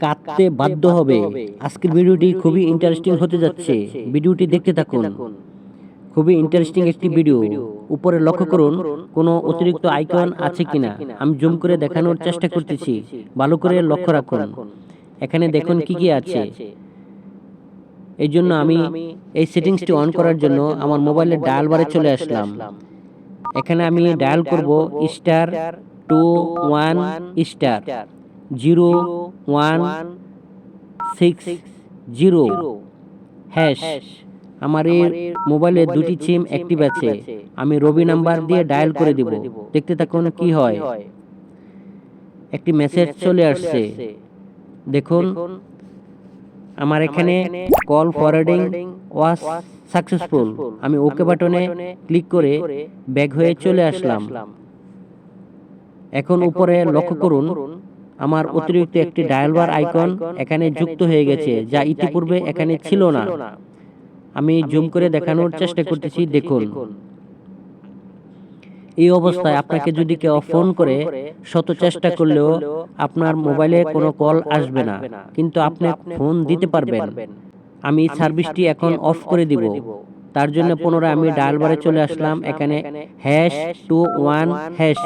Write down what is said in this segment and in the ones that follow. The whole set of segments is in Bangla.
কাঁদতে বাধ্য হবে। আজকের ভিডিওটি খুবই ইন্টারেস্টিং হতে যাচ্ছে। ভিডিওটি দেখতে থাকুন। খুবই ইন্টারেস্টিং একটি ভিডিও। উপরে লক্ষ্য করুন কোনো অতিরিক্ত আইকন আছে কিনা। আমি জুম করে দেখানোর চেষ্টা করতেছি। ভালো করে লক্ষ্য রাখুন। এখানে দেখুন কি কি আছে। এই জন্য আমি এই সেটিংসটি অন করার জন্য আমার মোবাইলের ডায়াল বারে চলে আসলাম। এখানে আমি ডায়াল করব *21*016 হ্যাশ। আমার এই মোবাইলে দুটি সিম অ্যাক্টিভ আছে। আমি রবি নাম্বার দিয়ে ডায়াল করে দিব। দেখতে থাকুন কি হয়। একটি মেসেজ চলে আসছে। দেখুন আমার এখানে কল ফরওয়ার্ডিং ওয়াজ সাকসেসফুল। আমি ওকে বাটনে ক্লিক করে ব্যাক হয়ে চলে আসলাম। এখন উপরে লক্ষ্য করুন আমার অতিরিক্ত একটি ডায়াল বার আইকন এখানে যুক্ত হয়ে গেছে, যা ইতিপূর্বে এখানে ছিল না। আমি জুম করে দেখানোর চেষ্টা করতেছি। দেখুন এই অবস্থায় আপনাকে যদি কেউ ফোন করে শত চেষ্টা করলেও আপনার মোবাইলে কোনো কল আসবে না, কিন্তু আপনি ফোন দিতে পারবেন। আমি সার্ভিসটি এখন অফ করে দিব। তার জন্য পুনরায় আমি ডায়াল বারে চলে আসলাম। এখানে #21#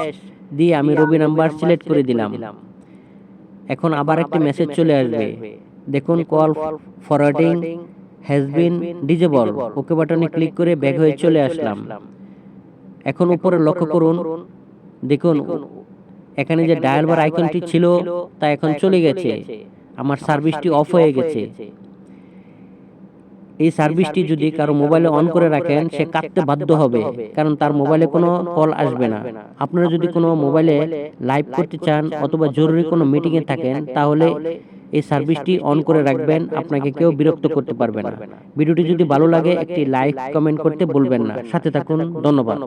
দিয়ে আমি রবি নাম্বার সিলেক্ট করে দিলাম। এখন আবার একটি মেসেজ চলে আসবে। দেখুন call forwarding has been disabled. Okay বাটনে ক্লিক করে ব্যাক হয়ে চলে আসলাম। এখন উপরে লক্ষ্য করুন, দেখুন এখানে যে ডায়াল বার আইকনটি ছিল তা এখন চলে গেছে। আমার সার্ভিসটি অফ হয়ে গেছে। এই সার্ভিসটি যদি কারো মোবাইলে অন করে রাখেন, সে কাটতে বাধ্য হবে, কারণ তার মোবাইলে কোনো কল আসবে না। আপনারা যদি কোনো মোবাইলে লাইভ করতে চান অথবা জরুরি কোনো মিটিংয়ে থাকেন, তাহলে এই সার্ভিসটি অন করে রাখবেন। আপনাকে কেউ বিরক্ত করতে পারবে না। ভিডিওটি যদি ভালো লাগে একটি লাইক কমেন্ট করতে ভুলবেন না। সাথে থাকুন। ধন্যবাদ।